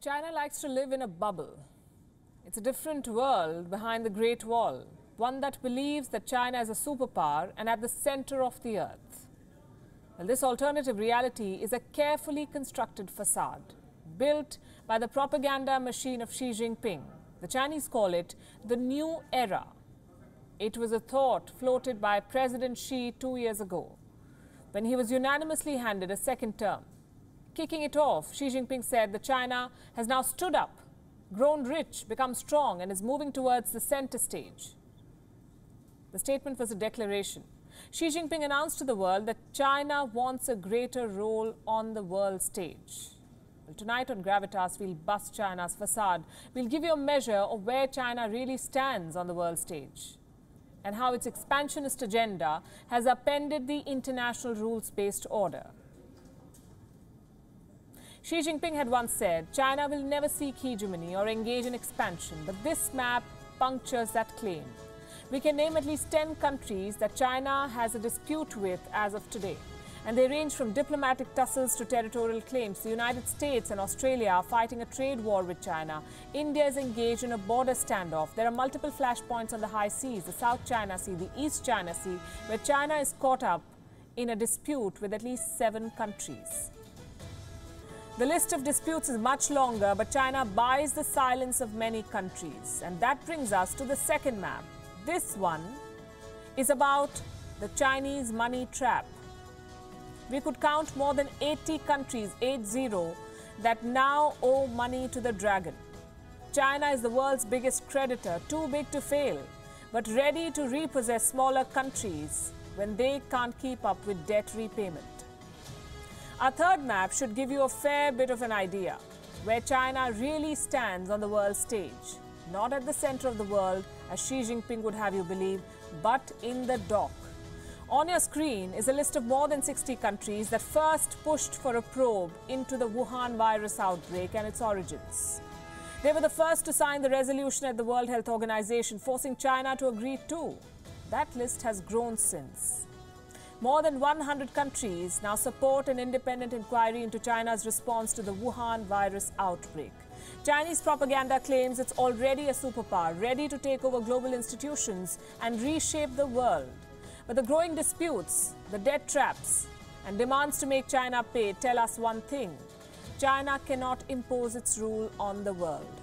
China likes to live in a bubble. It's a different world behind the Great Wall, one that believes that China is a superpower and at the center of the earth. Well, this alternative reality is a carefully constructed facade, built by the propaganda machine of Xi Jinping. The Chinese call it the new era. It was a thought floated by President Xi 2 years ago, when he was unanimously handed a second term. Kicking it off, Xi Jinping said that China has now stood up, grown rich, become strong, and is moving towards the center stage. The statement was a declaration. Xi Jinping announced to the world that China wants a greater role on the world stage. Well, tonight on Gravitas, we'll bust China's facade. We'll give you a measure of where China really stands on the world stage and how its expansionist agenda has upended the international rules-based order. Xi Jinping had once said, China will never seek hegemony or engage in expansion, but this map punctures that claim. We can name at least 10 countries that China has a dispute with as of today, and they range from diplomatic tussles to territorial claims. The United States and Australia are fighting a trade war with China. India is engaged in a border standoff. There are multiple flashpoints on the high seas, the South China Sea, the East China Sea, where China is caught up in a dispute with at least 7 countries. The list of disputes is much longer, but China buys the silence of many countries. And that brings us to the second map. This one is about the Chinese money trap. We could count more than 80 countries, 80, that now owe money to the dragon. China is the world's biggest creditor, too big to fail, but ready to repossess smaller countries when they can't keep up with debt repayment. Our third map should give you a fair bit of an idea where China really stands on the world stage. Not at the center of the world, as Xi Jinping would have you believe, but in the dock. On your screen is a list of more than 60 countries that first pushed for a probe into the Wuhan virus outbreak and its origins. They were the first to sign the resolution at the World Health Organization, forcing China to agree too. That list has grown since. More than 100 countries now support an independent inquiry into China's response to the Wuhan virus outbreak. Chinese propaganda claims it's already a superpower, ready to take over global institutions and reshape the world. But the growing disputes, the debt traps, and demands to make China pay tell us one thing: China cannot impose its rule on the world.